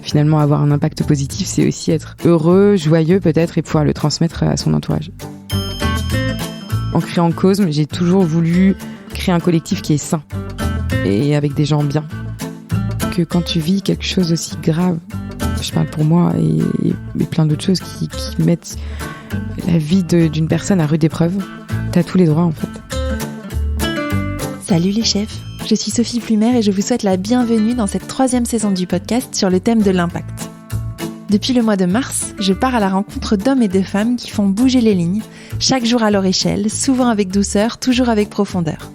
Finalement, avoir un impact positif, c'est aussi être heureux, joyeux peut-être, et pouvoir le transmettre à son entourage. En créant Cosme, j'ai toujours voulu créer un collectif qui est sain et avec des gens bien. Que quand tu vis quelque chose aussi grave, je parle pour moi et plein d'autres choses qui mettent la vie d'une personne à rude épreuve, t'as tous les droits en fait. Salut les chefs, je suis Sophie Plumer et je vous souhaite la bienvenue dans cette 3e saison du podcast sur le thème de l'impact. Depuis le mois de mars, je pars à la rencontre d'hommes et de femmes qui font bouger les lignes, chaque jour à leur échelle, souvent avec douceur, toujours avec profondeur.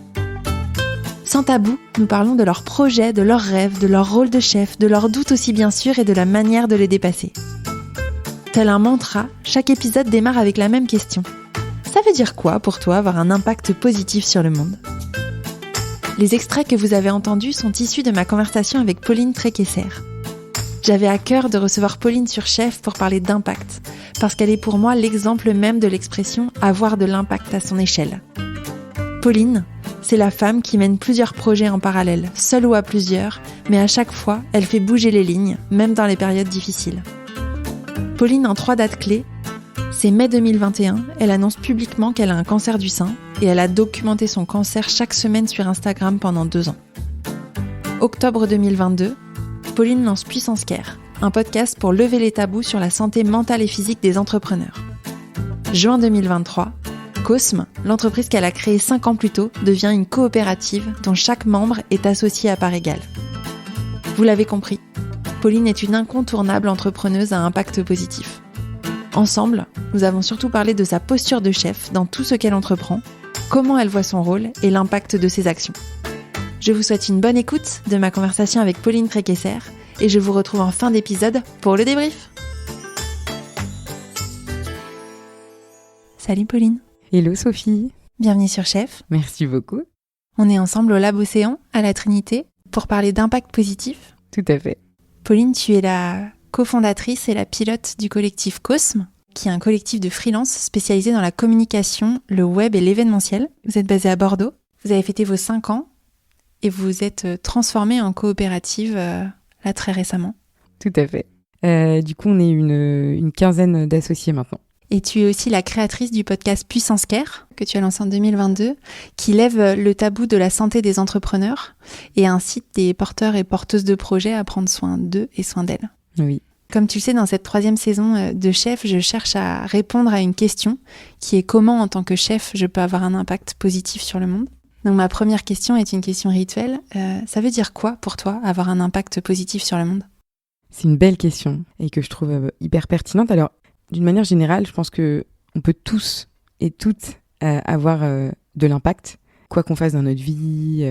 Sans tabou, nous parlons de leurs projets, de leurs rêves, de leur rôle de chef, de leurs doutes aussi bien sûr et de la manière de les dépasser. Tel un mantra, chaque épisode démarre avec la même question. Ça veut dire quoi pour toi avoir un impact positif sur le monde ? Les extraits que vous avez entendus sont issus de ma conversation avec Pauline Tréquesser. J'avais à cœur de recevoir Pauline sur Chef pour parler d'impact, parce qu'elle est pour moi l'exemple même de l'expression « avoir de l'impact à son échelle ». Pauline, c'est la femme qui mène plusieurs projets en parallèle, seule ou à plusieurs, mais à chaque fois, elle fait bouger les lignes, même dans les périodes difficiles. Pauline, en 3 dates clés, c'est mai 2021, elle annonce publiquement qu'elle a un cancer du sein et elle a documenté son cancer chaque semaine sur Instagram pendant 2 ans. Octobre 2022, Pauline lance Puissance Care, un podcast pour lever les tabous sur la santé mentale et physique des entrepreneurs. Juin 2023, Cosme, l'entreprise qu'elle a créée 5 ans plus tôt, devient une coopérative dont chaque membre est associé à part égale. Vous l'avez compris, Pauline est une incontournable entrepreneuse à impact positif. Ensemble, nous avons surtout parlé de sa posture de chef dans tout ce qu'elle entreprend, comment elle voit son rôle et l'impact de ses actions. Je vous souhaite une bonne écoute de ma conversation avec Pauline Tréquesser et je vous retrouve en fin d'épisode pour le débrief. Salut Pauline. Hello Sophie. Bienvenue sur Chef. Merci beaucoup. On est ensemble au Lab Océan, à la Trinité, pour parler d'impact positif. Tout à fait. Pauline, tu es la cofondatrice et la pilote du collectif Cosme, qui est un collectif de freelance spécialisé dans la communication, le web et l'événementiel. Vous êtes basé à Bordeaux. Vous avez fêté vos 5 ans et vous vous êtes transformé en coopérative là très récemment. Tout à fait. Du coup, on est une quinzaine d'associés maintenant. Et tu es aussi la créatrice du podcast Puissance Care, que tu as lancé en 2022, qui lève le tabou de la santé des entrepreneurs et incite des porteurs et porteuses de projets à prendre soin d'eux et soin d'elles. Oui. Comme tu le sais, dans cette 3e saison de Chef, je cherche à répondre à une question qui est comment, en tant que chef, je peux avoir un impact positif sur le monde. Donc ma première question est une question rituelle. Ça veut dire quoi pour toi, avoir un impact positif sur le monde ? C'est une belle question et que je trouve hyper pertinente. Alors, d'une manière générale, je pense qu'on peut tous et toutes avoir de l'impact, quoi qu'on fasse dans notre vie,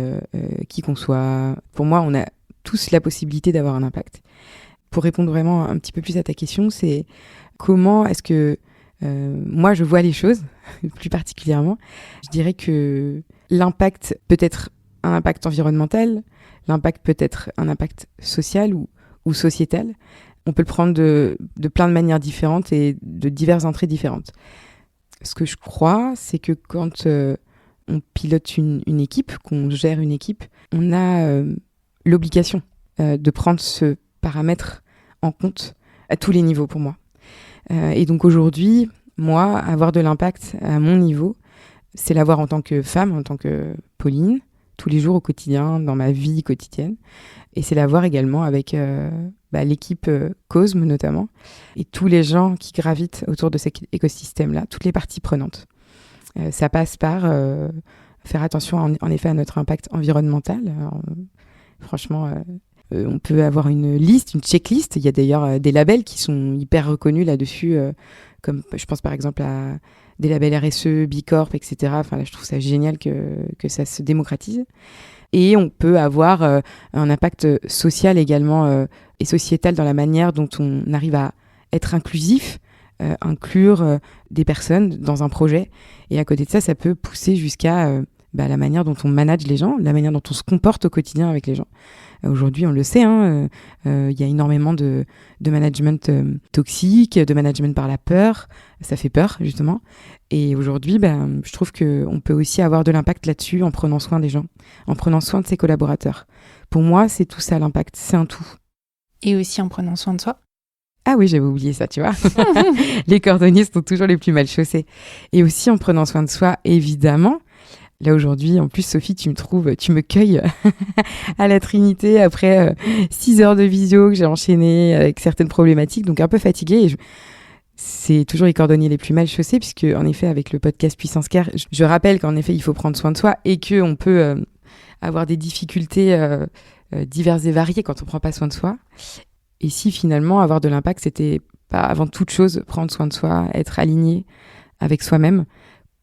qui qu'on soit. Pour moi, on a tous la possibilité d'avoir un impact. Pour répondre vraiment un petit peu plus à ta question, c'est comment est-ce que moi je vois les choses, plus particulièrement. Je dirais que l'impact peut être un impact environnemental, l'impact peut être un impact social ou sociétal. On peut le prendre de plein de manières différentes et de diverses entrées différentes. Ce que je crois, c'est que quand on pilote une équipe, qu'on gère une équipe, on a l'obligation de prendre ce paramètre en compte à tous les niveaux pour moi. Et donc aujourd'hui, moi, avoir de l'impact à mon niveau, c'est l'avoir en tant que femme, en tant que Pauline, tous les jours au quotidien, dans ma vie quotidienne. Et c'est l'avoir également avec l'équipe Cosme notamment, et tous les gens qui gravitent autour de cet écosystème-là, toutes les parties prenantes. Ça passe par faire attention en effet à notre impact environnemental. Alors, franchement, on peut avoir une liste, une checklist. Il y a d'ailleurs des labels qui sont hyper reconnus là-dessus, comme je pense par exemple à des labels RSE, B Corp, etc. Enfin, là, je trouve ça génial que ça se démocratise. Et on peut avoir un impact social également et sociétal dans la manière dont on arrive à être inclusif, inclure des personnes dans un projet. Et à côté de ça, ça peut pousser jusqu'à la manière dont on manage les gens, la manière dont on se comporte au quotidien avec les gens. Aujourd'hui, on le sait, y a énormément de management toxique, de management par la peur. Ça fait peur, justement. Et aujourd'hui, je trouve qu'on peut aussi avoir de l'impact là-dessus en prenant soin des gens, en prenant soin de ses collaborateurs. Pour moi, c'est tout ça, l'impact. C'est un tout. et aussi en prenant soin de soi. Ah oui, j'avais oublié ça, tu vois. Les cordonniers sont toujours les plus mal chaussés. Et aussi en prenant soin de soi, évidemment. Là, aujourd'hui, en plus, Sophie, tu me cueilles à la Trinité après 6 heures de visio que j'ai enchaîné avec certaines problématiques, donc un peu fatiguée. C'est toujours les cordonniers les plus mal chaussés, puisque, en effet, avec le podcast Puissance Care, je rappelle qu'en effet, il faut prendre soin de soi et qu'on peut avoir des difficultés diverses et variées quand on ne prend pas soin de soi. Et si finalement avoir de l'impact, c'était pas avant toute chose prendre soin de soi, être aligné avec soi-même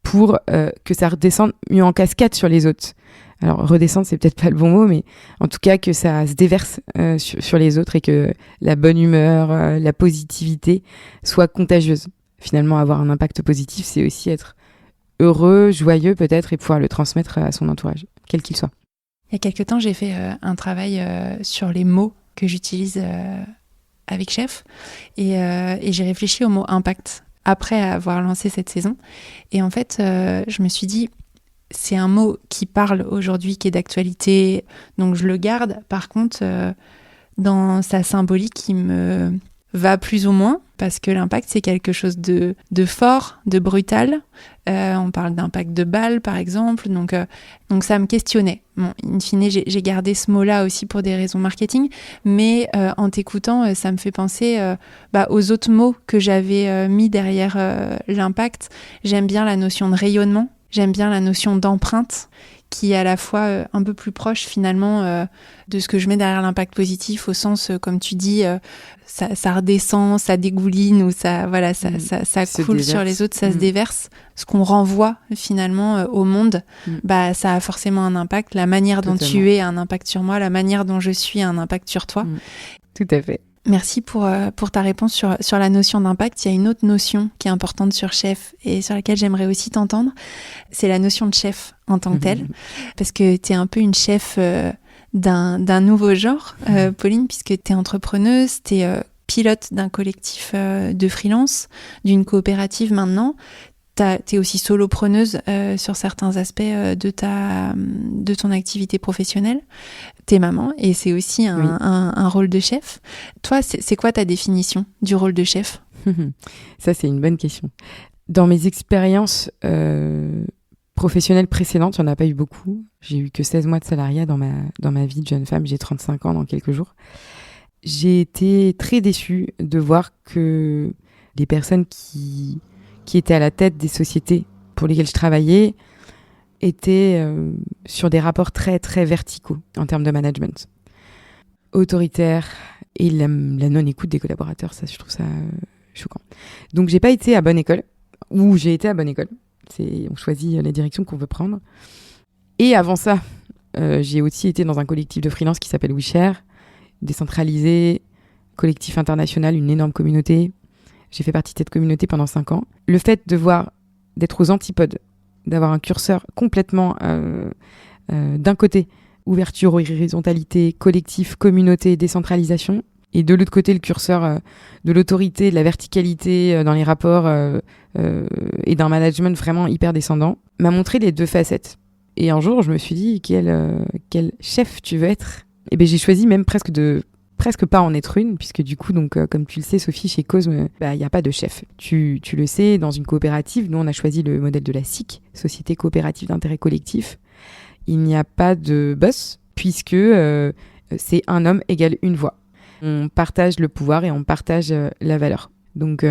pour que ça redescende mieux en cascade sur les autres. Alors redescendre, c'est peut-être pas le bon mot, mais en tout cas que ça se déverse sur les autres et que la bonne humeur, la positivité soit contagieuse. Finalement, avoir un impact positif, c'est aussi être heureux, joyeux peut-être et pouvoir le transmettre à son entourage, quel qu'il soit. Il y a quelque temps, j'ai fait un travail sur les mots que j'utilise avec Chef et j'ai réfléchi au mot impact après avoir lancé cette saison et en fait je me suis dit c'est un mot qui parle aujourd'hui, qui est d'actualité, donc je le garde. Par contre dans sa symbolique il me va plus ou moins parce que l'impact c'est quelque chose de fort, de brutal. On parle d'impact de balle par exemple, donc ça me questionnait. Bon, in fine, j'ai gardé ce mot-là aussi pour des raisons marketing, mais en t'écoutant, ça me fait penser aux autres mots que j'avais mis derrière l'impact. J'aime bien la notion de rayonnement, j'aime bien la notion d'empreinte, qui est à la fois un peu plus proche finalement de ce que je mets derrière l'impact positif, au sens, comme tu dis, ça redescend, ça dégouline, ou ça coule sur les autres, ça se déverse. Ce qu'on renvoie finalement au monde, ça a forcément un impact. La manière dont tu es a un impact sur moi, la manière dont je suis a un impact sur toi. Tout à fait. Merci pour ta réponse sur la notion d'impact. Il y a une autre notion qui est importante sur Chef et sur laquelle j'aimerais aussi t'entendre. C'est la notion de chef en tant que telle. Parce que tu es un peu une chef d'un nouveau genre, Pauline, puisque tu es entrepreneuse, tu es pilote d'un collectif de freelance, d'une coopérative maintenant. T'es aussi solopreneuse sur certains aspects de ton activité professionnelle. T'es maman et c'est aussi un rôle de chef. Toi, c'est quoi ta définition du rôle de chef ? Ça, c'est une bonne question. Dans mes expériences professionnelles précédentes, il n'y en a pas eu beaucoup. J'ai eu que 16 mois de salariat dans ma vie de jeune femme. J'ai 35 ans dans quelques jours. J'ai été très déçue de voir que les personnes qui étaient à la tête des sociétés pour lesquelles je travaillais étaient sur des rapports très, très verticaux en termes de management. Autoritaire et la non-écoute des collaborateurs, ça, je trouve ça choquant. Donc, j'ai pas été à bonne école, ou j'ai été à bonne école. On choisit la direction qu'on veut prendre. Et avant ça, j'ai aussi été dans un collectif de freelance qui s'appelle WeShare, décentralisé, collectif international, une énorme communauté. J'ai fait partie de cette communauté pendant 5 ans. Le fait d'être aux antipodes, d'avoir un curseur complètement d'un côté, ouverture, horizontalité, collectif, communauté, décentralisation, et de l'autre côté, le curseur de l'autorité, de la verticalité dans les rapports et d'un management vraiment hyper descendant, m'a montré les deux facettes. Et un jour, je me suis dit, quel chef tu veux être ? Et bien, j'ai choisi même presque pas en être une, puisque du coup, donc, comme tu le sais, Sophie, chez Cosme, il n'y a pas de chef. Tu le sais, dans une coopérative, nous, on a choisi le modèle de la SIC, Société Coopérative d'Intérêt Collectif. Il n'y a pas de boss, puisque c'est un homme égale une voix. On partage le pouvoir et on partage la valeur. Donc,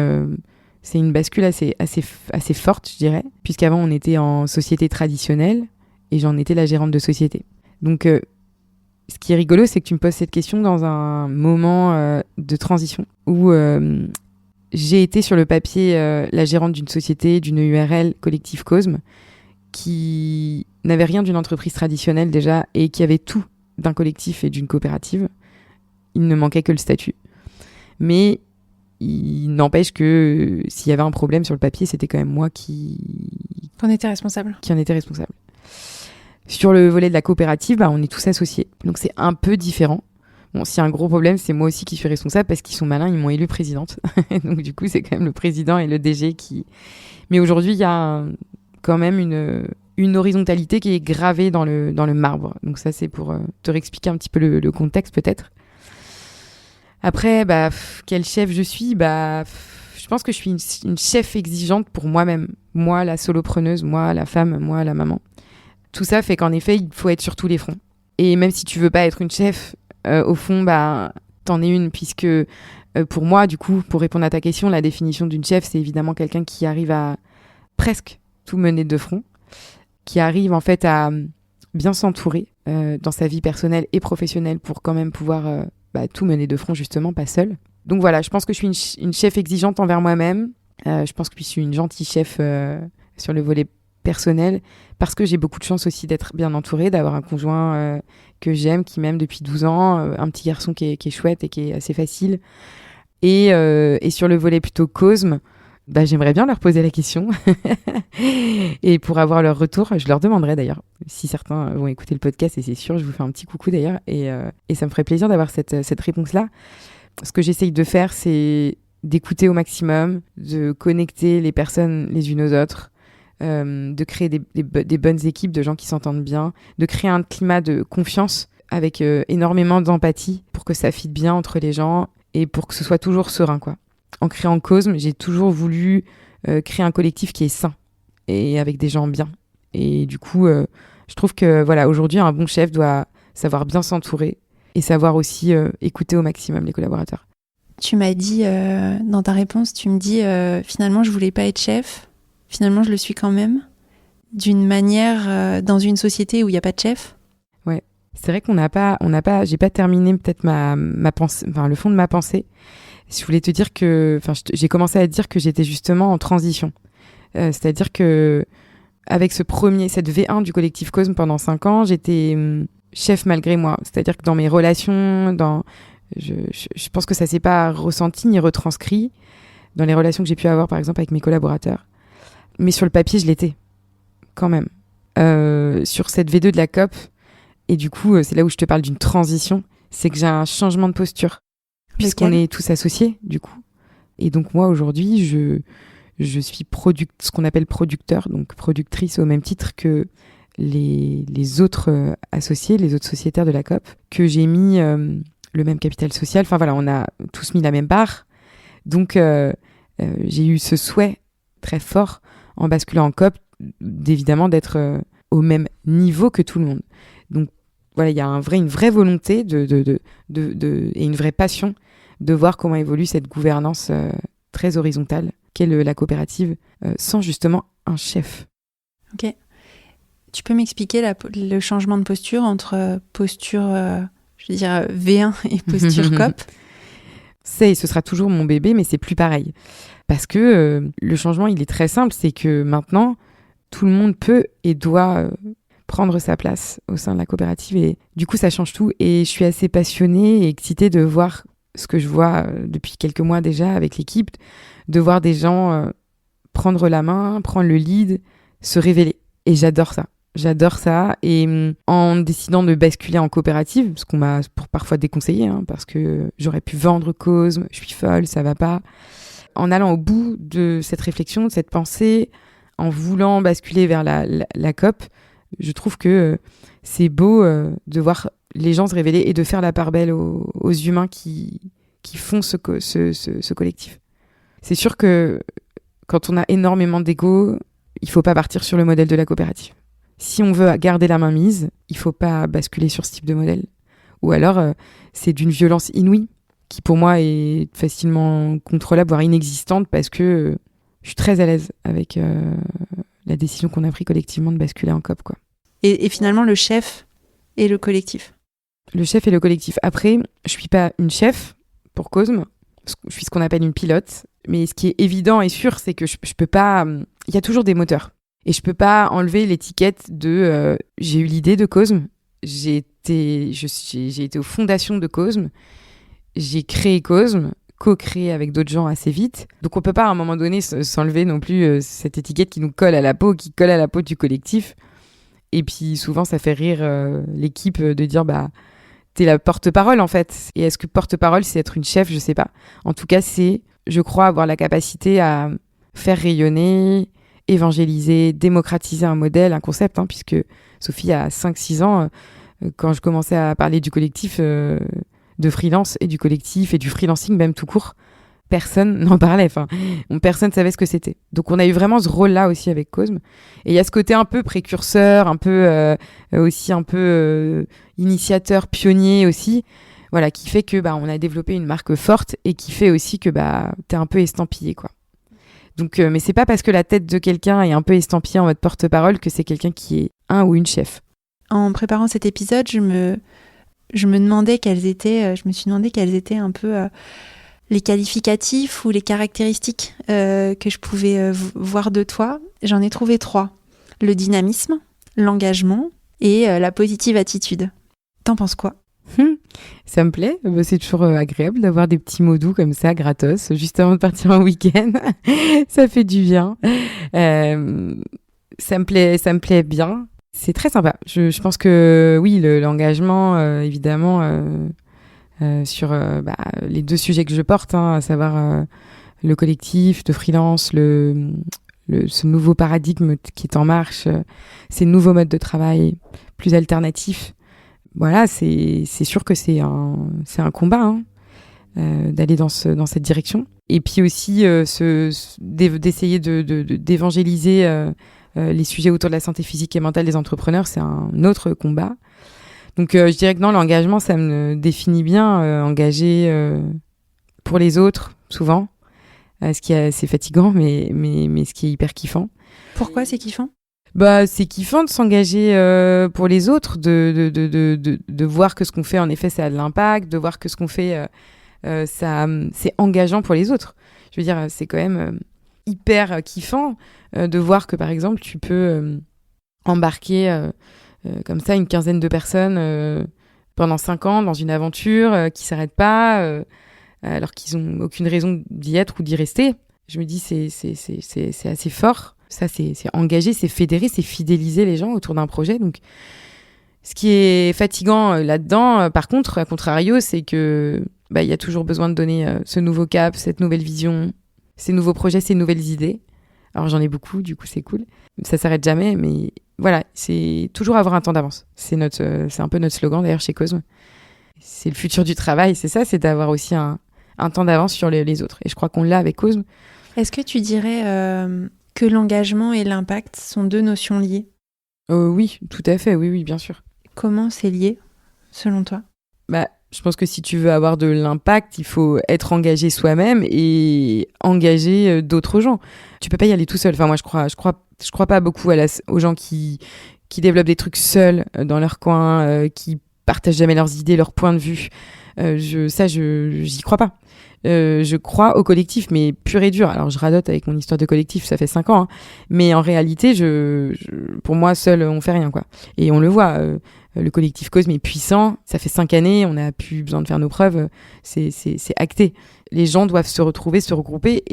c'est une bascule assez forte, je dirais, puisqu'avant, on était en société traditionnelle et j'en étais la gérante de société. Donc, ce qui est rigolo, c'est que tu me poses cette question dans un moment de transition où j'ai été sur le papier la gérante d'une société, d'une URL, collectif Cosme, qui n'avait rien d'une entreprise traditionnelle déjà et qui avait tout d'un collectif et d'une coopérative. Il ne manquait que le statut. Mais il n'empêche que s'il y avait un problème sur le papier, c'était quand même moi qui en était responsable. Sur le volet de la coopérative, on est tous associés. Donc c'est un peu différent. Bon, s'il y a un gros problème, c'est moi aussi qui suis responsable parce qu'ils sont malins, ils m'ont élue présidente. Donc du coup, c'est quand même le président et le DG qui... Mais aujourd'hui, il y a quand même une horizontalité qui est gravée dans le marbre. Donc ça, c'est pour te réexpliquer un petit peu le contexte peut-être. Après, quel chef je suis? Je pense que je suis une chef exigeante pour moi-même. Moi, la solopreneuse, moi, la femme, moi, la maman. Tout ça fait qu'en effet, il faut être sur tous les fronts. Et même si tu veux pas être une chef, au fond, t'en es une, puisque pour moi, du coup, pour répondre à ta question, la définition d'une chef, c'est évidemment quelqu'un qui arrive à presque tout mener de front, qui arrive en fait à bien s'entourer dans sa vie personnelle et professionnelle pour quand même pouvoir tout mener de front, justement, pas seule. Donc voilà, je pense que je suis une chef exigeante envers moi-même. Je pense que je suis une gentille chef sur le volet personnel, parce que j'ai beaucoup de chance aussi d'être bien entourée, d'avoir un conjoint que j'aime, qui m'aime depuis 12 ans, un petit garçon qui est chouette et qui est assez facile. Et sur le volet plutôt cosme, j'aimerais bien leur poser la question. Et pour avoir leur retour, je leur demanderai d'ailleurs, si certains vont écouter le podcast, et c'est sûr, je vous fais un petit coucou d'ailleurs, et ça me ferait plaisir d'avoir cette réponse-là. Ce que j'essaye de faire, c'est d'écouter au maximum, de connecter les personnes les unes aux autres, de créer des bonnes équipes de gens qui s'entendent bien, de créer un climat de confiance avec énormément d'empathie pour que ça fitte bien entre les gens et pour que ce soit toujours serein, quoi. En créant Cosme, j'ai toujours voulu créer un collectif qui est sain et avec des gens bien. Et du coup, je trouve que aujourd'hui, un bon chef doit savoir bien s'entourer et savoir aussi écouter au maximum les collaborateurs. Tu m'as dit, dans ta réponse, tu me dis, finalement, je voulais pas être chef. Finalement, je le suis quand même. D'une manière, dans une société où il n'y a pas de chef. Ouais, c'est vrai j'ai pas terminé peut-être ma pensée, le fond de ma pensée. Je voulais te dire que, j'ai commencé à te dire que j'étais justement en transition. C'est-à-dire que, avec cette V1 du collectif Cosme pendant 5 ans, j'étais chef malgré moi. C'est-à-dire que dans mes relations, je pense que ça s'est pas ressenti ni retranscrit dans les relations que j'ai pu avoir, par exemple, avec mes collaborateurs. Mais sur le papier, je l'étais, quand même. Sur cette V2 de la COP, et du coup, c'est là où je te parle d'une transition, c'est que j'ai un changement de posture. Puisqu'on est tous associés, du coup. Et donc, moi, aujourd'hui, je suis ce qu'on appelle producteur, donc productrice au même titre que les autres associés, les autres sociétaires de la COP, que j'ai mis le même capital social. Enfin, voilà, on a tous mis la même part. Donc, j'ai eu ce souhait très fort, en basculant en COP, évidemment, d'être au même niveau que tout le monde. Donc, voilà, il y a une vraie volonté et une vraie passion de voir comment évolue cette gouvernance très horizontale qu'est la coopérative, sans justement un chef. Ok. Tu peux m'expliquer le changement de posture entre posture, V1 et posture COP? Ce sera toujours mon bébé, mais c'est plus pareil. Parce que le changement, il est très simple, c'est que maintenant, tout le monde peut et doit prendre sa place au sein de la coopérative. Et du coup, ça change tout. Et je suis assez passionnée et excitée de voir ce que je vois depuis quelques mois déjà avec l'équipe, de voir des gens prendre la main, prendre le lead, se révéler. Et j'adore ça. J'adore ça. Et en décidant de basculer en coopérative, ce qu'on m'a parfois déconseillé, parce que j'aurais pu vendre Cosme, je suis folle, ça va pas. En allant au bout de cette réflexion, de cette pensée, en voulant basculer vers la COP, je trouve que c'est beau de voir les gens se révéler et de faire la part belle aux humains qui font ce collectif. C'est sûr que quand on a énormément d'ego, il faut pas partir sur le modèle de la coopérative. Si on veut garder la main mise, il faut pas basculer sur ce type de modèle. Ou alors, c'est d'une violence inouïe, qui pour moi est facilement contrôlable, voire inexistante, parce que je suis très à l'aise avec la décision qu'on a prise collectivement de basculer en COP, quoi. Et finalement, le chef et le collectif. Le chef et le collectif. Après, je suis pas une chef pour Cosme, je suis ce qu'on appelle une pilote, mais ce qui est évident et sûr, c'est que je peux pas... Il y a toujours des moteurs. Et je peux pas enlever l'étiquette de j'ai eu l'idée de Cosme, j'ai été aux fondations de Cosme, j'ai créé Cosme, co-créé avec d'autres gens assez vite. Donc on peut pas à un moment donné s'enlever non plus cette étiquette qui nous colle à la peau, qui colle à la peau du collectif. Et puis souvent ça fait rire l'équipe de dire t'es la porte-parole en fait. Et est-ce que porte-parole c'est être une chef? Je sais pas. En tout cas c'est, je crois, avoir la capacité à faire rayonner, évangéliser, démocratiser un modèle, un concept, puisque Sophie a 5-6 ans, quand je commençais à parler du collectif, de freelance et du collectif et du freelancing même tout court. Personne n'en parlait, personne ne savait ce que c'était. Donc on a eu vraiment ce rôle-là aussi avec Cosme. Et il y a ce côté un peu précurseur, un peu initiateur, pionnier aussi, voilà, qui fait que on a développé une marque forte et qui fait aussi que t'es un peu estampillé, quoi. Donc, mais c'est pas parce que la tête de quelqu'un est un peu estampillée en mode porte-parole que c'est quelqu'un qui est un ou une chef. En préparant cet épisode, je me demandais je me suis demandé quelles étaient un peu les qualificatifs ou les caractéristiques que je pouvais voir de toi. J'en ai trouvé 3. Le dynamisme, l'engagement et la positive attitude. T'en penses quoi ? Ça me plaît, c'est toujours agréable d'avoir des petits mots doux comme ça, gratos, juste avant de partir en week-end. Ça fait du bien. Ça me plaît bien. C'est très sympa. Je pense que oui, l'engagement, évidemment, sur les 2 sujets que je porte, à savoir le collectif de freelance, ce nouveau paradigme qui est en marche, ces nouveaux modes de travail plus alternatifs. Voilà, c'est sûr que c'est un combat d'aller dans cette direction. Et puis aussi d'essayer d'évangéliser les sujets autour de la santé physique et mentale des entrepreneurs, c'est un autre combat. Donc je dirais que non, l'engagement, ça me définit bien, engagé pour les autres, souvent, ce qui est assez fatigant, mais ce qui est hyper kiffant. Pourquoi c'est kiffant ? C'est kiffant de s'engager pour les autres, de voir que ce qu'on fait, en effet, ça a de l'impact, de voir que ce qu'on fait, c'est engageant pour les autres. Je veux dire, c'est quand même hyper kiffant de voir que, par exemple, tu peux embarquer comme ça une quinzaine de personnes pendant 5 ans dans une aventure qui ne s'arrête pas, alors qu'ils n'ont aucune raison d'y être ou d'y rester. Je me dis, c'est assez fort. Ça, c'est engager, c'est fédérer, c'est fidéliser les gens autour d'un projet. Donc, ce qui est fatigant là-dedans, par contre, à contrario, c'est que il y a toujours besoin de donner ce nouveau cap, cette nouvelle vision, ces nouveaux projets, ces nouvelles idées. Alors, j'en ai beaucoup, du coup, c'est cool. Ça s'arrête jamais, mais voilà, c'est toujours avoir un temps d'avance. C'est un peu notre slogan, d'ailleurs, chez Cosme. C'est le futur du travail, c'est ça, c'est d'avoir aussi un temps d'avance sur les autres. Et je crois qu'on l'a avec Cosme. Est-ce que tu dirais que l'engagement et l'impact sont 2 notions liées ? Oui, tout à fait, oui, bien sûr. Comment c'est lié, selon toi ? Je pense que si tu veux avoir de l'impact, il faut être engagé soi-même et engager d'autres gens. Tu peux pas y aller tout seul. Enfin, moi, je crois pas beaucoup aux gens qui développent des trucs seuls dans leur coin, qui partagent jamais leurs idées, leurs points de vue. J'y crois pas. Je crois au collectif, mais pur et dur. Alors, je radote avec mon histoire de collectif, ça fait 5 ans. Mais en réalité, pour moi, seul, on fait rien, quoi. Et on le voit. Le collectif Cosme est puissant. Ça fait 5 années. On n'a plus besoin de faire nos preuves. C'est acté. Les gens doivent se retrouver, se regrouper.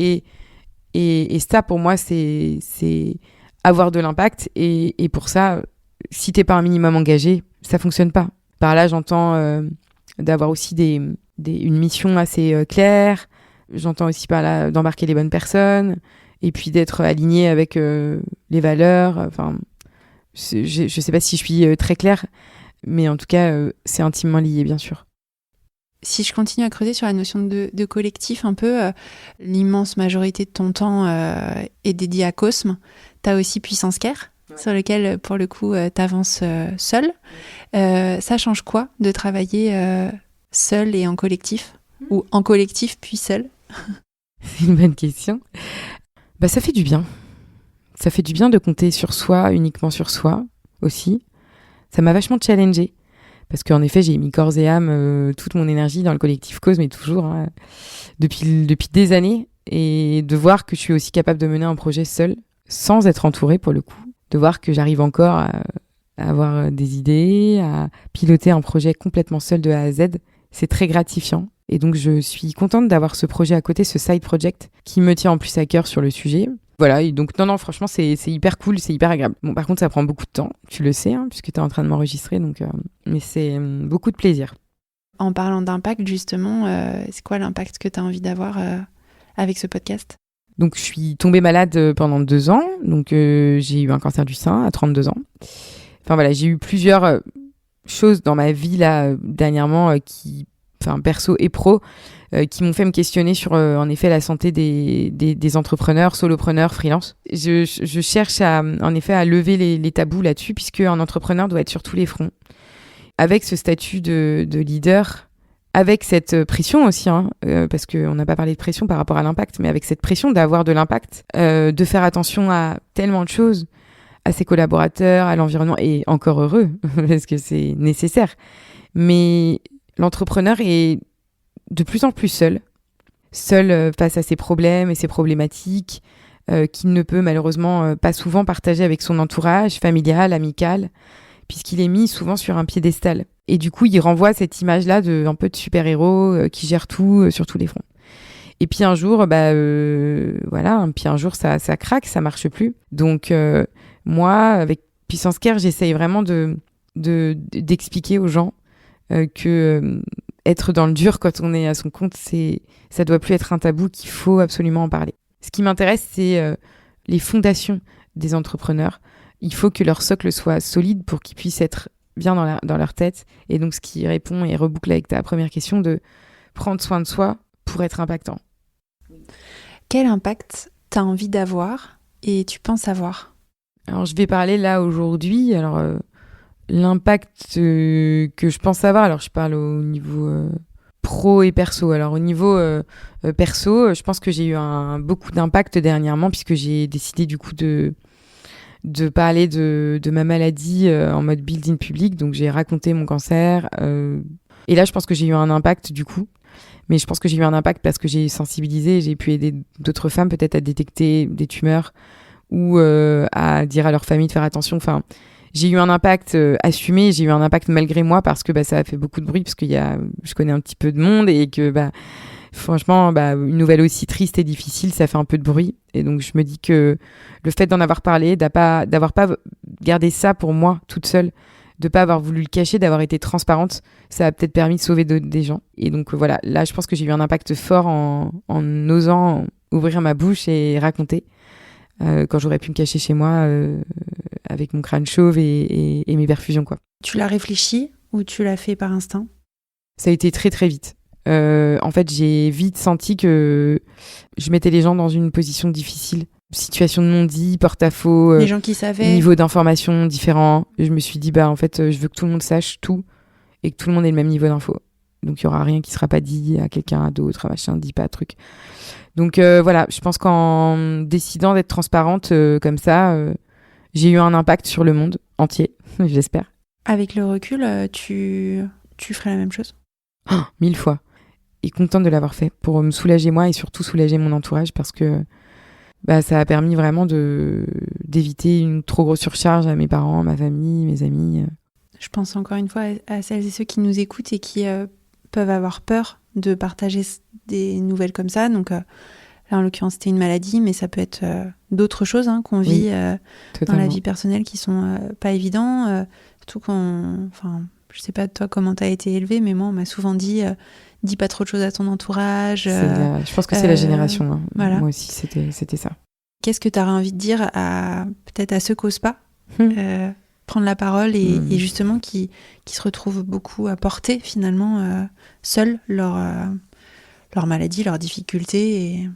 Et ça, pour moi, c'est avoir de l'impact. Et pour ça, si t'es pas un minimum engagé, ça fonctionne pas. Par là, j'entends d'avoir aussi une mission assez claire. J'entends aussi par là d'embarquer les bonnes personnes et puis d'être aligné avec les valeurs. Enfin, je sais pas si je suis très claire, mais en tout cas, c'est intimement lié, bien sûr. Si je continue à creuser sur la notion de collectif, un peu, l'immense majorité de ton temps est dédié à Cosme. Tu as aussi Puissance Care, sur lequel, pour le coup, tu avances seul. Ça change quoi de travailler seul et en collectif ? Ou en collectif puis seul ? C'est une bonne question. Ça fait du bien. Ça fait du bien de compter sur soi, uniquement sur soi aussi. Ça m'a vachement challengée. Parce qu'en effet, j'ai mis corps et âme toute mon énergie dans le collectif Cosme, mais toujours, depuis des années. Et de voir que je suis aussi capable de mener un projet seul, sans être entourée pour le coup. De voir que j'arrive encore à avoir des idées, à piloter un projet complètement seul de A à Z. C'est très gratifiant. Et donc, je suis contente d'avoir ce projet à côté, ce side project, qui me tient en plus à cœur sur le sujet. Voilà, et donc non, franchement, c'est hyper cool, c'est hyper agréable. Bon, par contre, ça prend beaucoup de temps, tu le sais, puisque tu es en train de m'enregistrer, donc, mais c'est beaucoup de plaisir. En parlant d'impact, justement, c'est quoi l'impact que tu as envie d'avoir avec ce podcast ? Donc, je suis tombée malade pendant 2 ans, donc j'ai eu un cancer du sein à 32 ans. Enfin voilà, j'ai eu plusieurs choses dans ma vie, là, dernièrement, qui perso et pro, qui m'ont fait me questionner sur, en effet, la santé des entrepreneurs, solopreneurs, freelance. Je cherche en effet à lever les tabous là-dessus, puisque un entrepreneur doit être sur tous les fronts. Avec ce statut de leader, avec cette pression aussi, parce qu'on n'a pas parlé de pression par rapport à l'impact, mais avec cette pression d'avoir de l'impact, de faire attention à tellement de choses, à ses collaborateurs, à l'environnement, et encore heureux, parce que c'est nécessaire. Mais l'entrepreneur est de plus en plus seul face à ses problèmes et ses problématiques, qu'il ne peut malheureusement pas souvent partager avec son entourage familial, amical, puisqu'il est mis souvent sur un piédestal. Et du coup, il renvoie cette image-là un peu de super-héros qui gère tout sur tous les fronts. Et puis un jour, puis un jour ça craque, ça marche plus. Donc moi, avec Puissance Care, j'essaye vraiment d'expliquer aux gens que être dans le dur quand on est à son compte, ça doit plus être un tabou, qu'il faut absolument en parler. Ce qui m'intéresse, c'est les fondations des entrepreneurs. Il faut que leur socle soit solide pour qu'ils puissent être bien dans leur tête. Et donc, ce qui répond et reboucle avec ta première question, de prendre soin de soi pour être impactant. Quel impact tu as envie d'avoir et tu penses avoir ? Alors, je vais parler là aujourd'hui. Alors, l'impact que je pense avoir, alors je parle au niveau pro et perso. Alors, au niveau perso, je pense que j'ai eu beaucoup d'impact dernièrement, puisque j'ai décidé du coup de parler de ma maladie en mode build-in public. Donc, j'ai raconté mon cancer. Et là, je pense que j'ai eu un impact du coup. Mais je pense que j'ai eu un impact parce que j'ai sensibilisé, j'ai pu aider d'autres femmes peut-être à détecter des tumeurs ou à dire à leur famille de faire attention. Enfin, j'ai eu un impact assumé, j'ai eu un impact malgré moi parce que ça a fait beaucoup de bruit, parce que je connais un petit peu de monde et que franchement, une nouvelle aussi triste et difficile, ça fait un peu de bruit. Et donc, je me dis que le fait d'en avoir parlé, d'avoir pas gardé ça pour moi toute seule, de pas avoir voulu le cacher, d'avoir été transparente, ça a peut-être permis de sauver des gens. Et donc voilà, là je pense que j'ai eu un impact fort en osant ouvrir ma bouche et raconter, quand j'aurais pu me cacher chez moi avec mon crâne chauve et mes perfusions, quoi. Tu l'as réfléchi ou tu l'as fait par instinct ? Ça a été très très vite. En fait, j'ai vite senti que je mettais les gens dans une position difficile. Situation de non-dit, porte-à-faux, les gens qui savaient, niveau d'information différent. Je me suis dit, en fait, je veux que tout le monde sache tout et que tout le monde ait le même niveau d'info. Donc, il n'y aura rien qui ne sera pas dit à quelqu'un d'autre, machin, dit pas truc. Donc, voilà, je pense qu'en décidant d'être transparente comme ça, j'ai eu un impact sur le monde entier, j'espère. Avec le recul, tu ferais la même chose ? 1000 fois. Et contente de l'avoir fait pour me soulager moi et surtout soulager mon entourage, parce que ça a permis vraiment d'éviter une trop grosse surcharge à mes parents, à ma famille, mes amis. Je pense encore une fois à celles et ceux qui nous écoutent et qui peuvent avoir peur de partager des nouvelles comme ça. Donc là, en l'occurrence, c'était une maladie, mais ça peut être d'autres choses qu'on vit dans la vie personnelle qui sont pas évidents. Surtout je sais pas toi comment t'as été élevée, mais moi, on m'a souvent dit dis pas trop de choses à ton entourage. Je pense que c'est la génération. Voilà. Moi aussi, c'était ça. Qu'est-ce que tu aurais envie de dire peut-être à ceux qui n'osent pas prendre la parole et justement qui se retrouvent beaucoup à porter finalement seuls leur maladie, leurs difficultés, et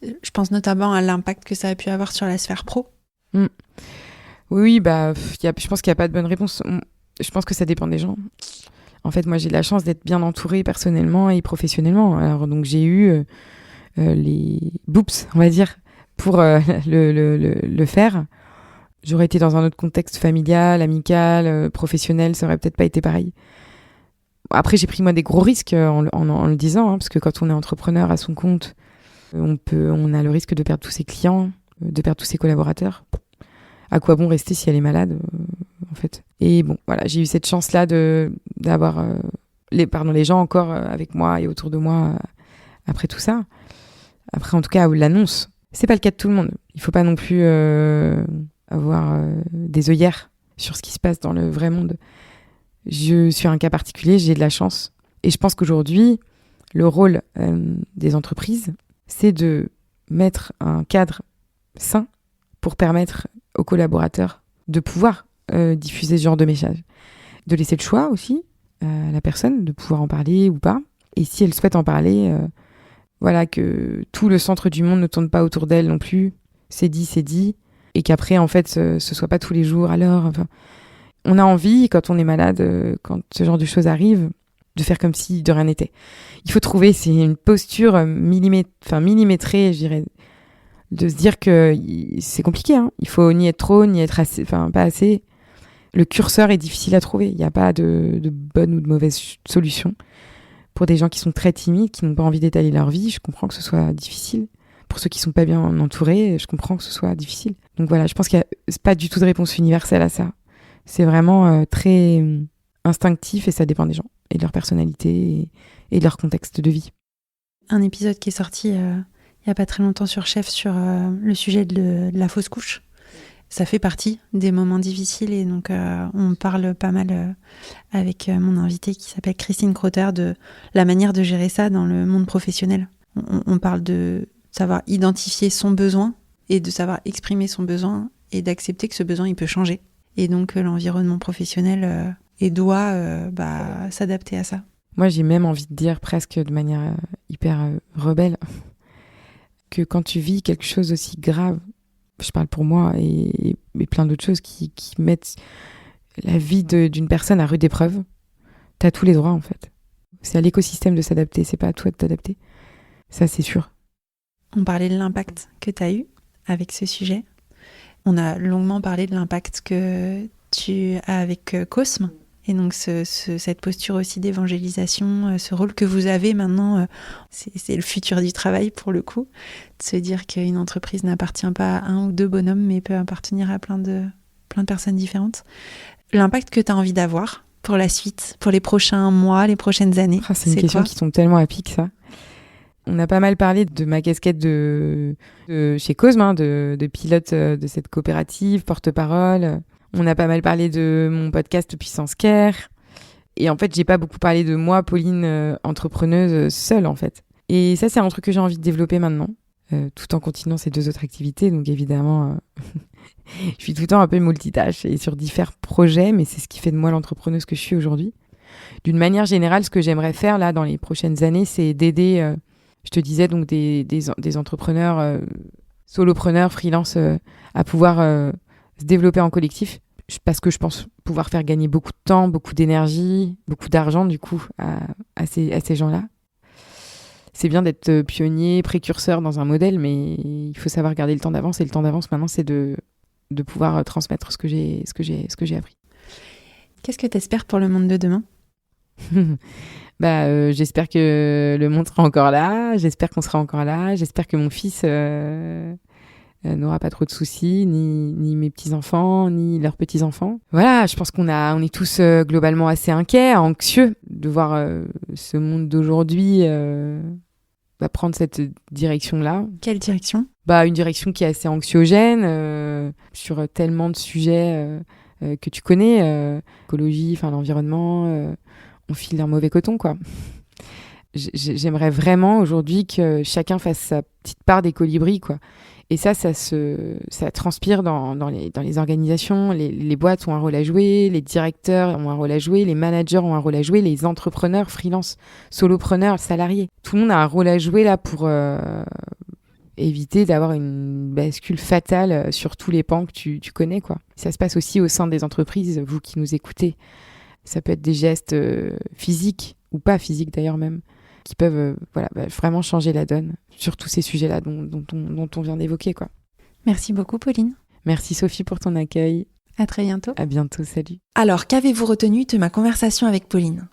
je pense notamment à l'impact que ça a pu avoir sur la sphère pro. Oui, je pense qu'il n'y a pas de bonne réponse. Je pense que ça dépend des gens. En fait, moi, j'ai de la chance d'être bien entourée personnellement et professionnellement. Alors, donc, j'ai eu les boops, on va dire, pour le faire. J'aurais été dans un autre contexte familial, amical, professionnel, ça aurait peut-être pas été pareil. Après, j'ai pris moi des gros risques en le disant, parce que quand on est entrepreneur à son compte, on a le risque de perdre tous ses clients, de perdre tous ses collaborateurs. À quoi bon rester si elle est malade, en fait. Et bon, voilà, j'ai eu cette chance-là d'avoir les gens encore avec moi et autour de moi après tout ça. Après, en tout cas, l'annonce. C'est pas le cas de tout le monde. Il faut pas non plus avoir des œillères sur ce qui se passe dans le vrai monde. Je suis un cas particulier, j'ai de la chance. Et je pense qu'aujourd'hui, le rôle des entreprises, c'est de mettre un cadre sain pour permettre aux collaborateurs de pouvoir diffuser ce genre de message. De laisser le choix aussi, à la personne de pouvoir en parler ou pas. Et si elle souhaite en parler, voilà, que tout le centre du monde ne tourne pas autour d'elle non plus. C'est dit. Et qu'après, en fait, ce soit pas tous les jours. Alors, enfin, on a envie, quand on est malade, quand ce genre de choses arrivent, de faire comme si de rien n'était. Il faut trouver, c'est une posture millimétrée, je dirais, de se dire que c'est compliqué. Hein. Il faut ni être trop, ni être assez, enfin pas assez. Le curseur est difficile à trouver. Il n'y a pas de bonne ou de mauvaise solution. Pour des gens qui sont très timides, qui n'ont pas envie d'étaler leur vie, je comprends que ce soit difficile. Pour ceux qui sont pas bien entourés, je comprends que ce soit difficile. Donc voilà, je pense qu'il n'y a pas du tout de réponse universelle à ça. C'est vraiment très instinctif et ça dépend des gens et de leur personnalité et de leur contexte de vie. Un épisode qui est sorti il n'y a pas très longtemps sur Chef sur le sujet de la fausse couche. Ça fait partie des moments difficiles et donc on parle pas mal avec mon invitée qui s'appelle Christine Crotter de la manière de gérer ça dans le monde professionnel. On parle de savoir identifier son besoin et de savoir exprimer son besoin et d'accepter que ce besoin il peut changer. Et donc l'environnement professionnel doit s'adapter à ça. Moi j'ai même envie de dire presque de manière hyper rebelle que quand tu vis quelque chose aussi grave, je parle pour moi et plein d'autres choses qui mettent la vie d'une personne à rude épreuve, t'as tous les droits en fait. C'est à l'écosystème de s'adapter, c'est pas à toi de t'adapter. Ça c'est sûr. On parlait de l'impact que t'as eu avec ce sujet. On a longuement parlé de l'impact que tu as avec Cosme. Et donc cette posture aussi d'évangélisation, ce rôle que vous avez maintenant, c'est le futur du travail pour le coup, de se dire qu'une entreprise n'appartient pas à un ou deux bonhommes, mais peut appartenir à plein de personnes différentes. L'impact que tu as envie d'avoir pour la suite, pour les prochains mois, les prochaines années, c'est une question qui tombe tellement à pic, ça. On a pas mal parlé de ma casquette de chez Cosme, de pilote de cette coopérative, porte-parole. On a pas mal parlé de mon podcast Puissance Care. Et en fait, j'ai pas beaucoup parlé de moi, Pauline, entrepreneuse seule, en fait. Et ça, c'est un truc que j'ai envie de développer maintenant, tout en continuant ces deux autres activités. Donc évidemment, je suis tout le temps un peu multitâche et sur différents projets, mais c'est ce qui fait de moi l'entrepreneuse que je suis aujourd'hui. D'une manière générale, ce que j'aimerais faire là dans les prochaines années, c'est d'aider, je te disais, donc des entrepreneurs, solopreneurs, freelance, à pouvoir se développer en collectif. Parce que je pense pouvoir faire gagner beaucoup de temps, beaucoup d'énergie, beaucoup d'argent du coup à ces gens-là. C'est bien d'être pionnier, précurseur dans un modèle, mais il faut savoir garder le temps d'avance. Et le temps d'avance maintenant, c'est de pouvoir transmettre ce que j'ai appris. Qu'est-ce que tu espères pour le monde de demain ? J'espère que le monde sera encore là. J'espère qu'on sera encore là. J'espère que mon fils n'aura pas trop de soucis, ni mes petits-enfants, ni leurs petits-enfants. Voilà, je pense qu'on est tous globalement assez inquiets, anxieux de voir ce monde d'aujourd'hui prendre cette direction-là. Quelle direction ? Une direction qui est assez anxiogène sur tellement de sujets que tu connais, écologie, l'environnement, on file un mauvais coton, quoi. J'aimerais vraiment aujourd'hui que chacun fasse sa petite part des colibris, quoi. Et ça transpire dans les organisations. Les boîtes ont un rôle à jouer, les directeurs ont un rôle à jouer, les managers ont un rôle à jouer, les entrepreneurs, freelance, solopreneurs, salariés. Tout le monde a un rôle à jouer là pour éviter d'avoir une bascule fatale sur tous les pans que tu connais, quoi. Ça se passe aussi au sein des entreprises, vous qui nous écoutez. Ça peut être des gestes physiques, ou pas physiques d'ailleurs même, qui peuvent vraiment changer la donne sur tous ces sujets-là dont on vient d'évoquer, quoi. Merci beaucoup, Pauline. Merci, Sophie, pour ton accueil. À très bientôt. À bientôt, salut. Alors, qu'avez-vous retenu de ma conversation avec Pauline ?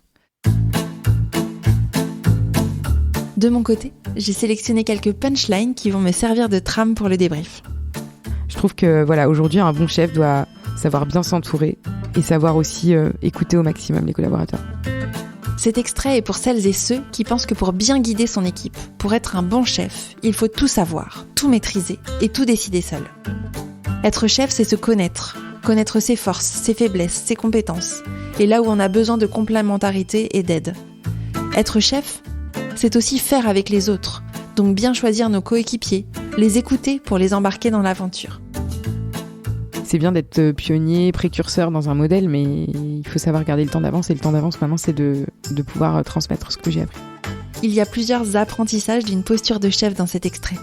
De mon côté, j'ai sélectionné quelques punchlines qui vont me servir de trame pour le débrief. Je trouve que aujourd'hui, un bon chef doit savoir bien s'entourer et savoir aussi écouter au maximum les collaborateurs. Cet extrait est pour celles et ceux qui pensent que pour bien guider son équipe, pour être un bon chef, il faut tout savoir, tout maîtriser et tout décider seul. Être chef, c'est se connaître ses forces, ses faiblesses, ses compétences, et là où on a besoin de complémentarité et d'aide. Être chef, c'est aussi faire avec les autres, donc bien choisir nos coéquipiers, les écouter pour les embarquer dans l'aventure. c'est bien d'être pionnier, précurseur dans un modèle, mais il faut savoir garder le temps d'avance. Et le temps d'avance, maintenant, c'est de pouvoir transmettre ce que j'ai appris. Il y a plusieurs apprentissages d'une posture de chef dans cet extrait.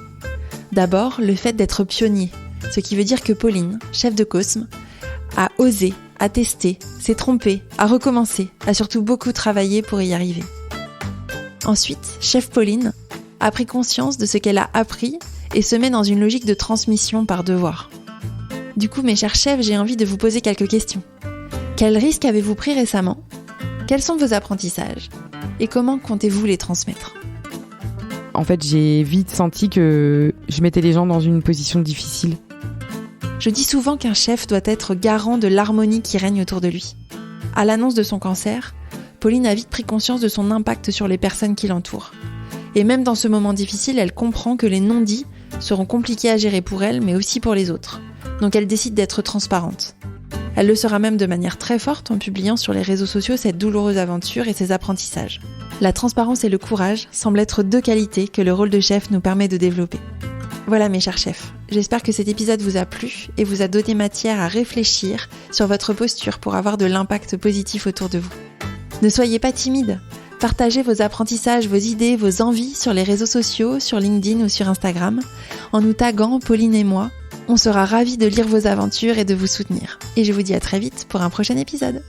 D'abord, le fait d'être pionnier, ce qui veut dire que Pauline, chef de Cosme, a osé, a testé, s'est trompée, a recommencé, a surtout beaucoup travaillé pour y arriver. Ensuite, chef Pauline a pris conscience de ce qu'elle a appris et se met dans une logique de transmission par devoir. Du coup, mes chers chefs, j'ai envie de vous poser quelques questions. Quels risques avez-vous pris récemment ? Quels sont vos apprentissages ? Et comment comptez-vous les transmettre ? En fait, j'ai vite senti que je mettais les gens dans une position difficile. Je dis souvent qu'un chef doit être garant de l'harmonie qui règne autour de lui. À l'annonce de son cancer, Pauline a vite pris conscience de son impact sur les personnes qui l'entourent. Et même dans ce moment difficile, elle comprend que les non-dits seront compliqués à gérer pour elle, mais aussi pour les autres. Donc elle décide d'être transparente. Elle le sera même de manière très forte en publiant sur les réseaux sociaux cette douloureuse aventure et ses apprentissages. La transparence et le courage semblent être deux qualités que le rôle de chef nous permet de développer. Voilà mes chers chefs, j'espère que cet épisode vous a plu et vous a donné matière à réfléchir sur votre posture pour avoir de l'impact positif autour de vous. Ne soyez pas timide. Partagez vos apprentissages, vos idées, vos envies sur les réseaux sociaux, sur LinkedIn ou sur Instagram, en nous taguant Pauline et moi. On sera ravis de lire vos aventures et de vous soutenir. Et je vous dis à très vite pour un prochain épisode.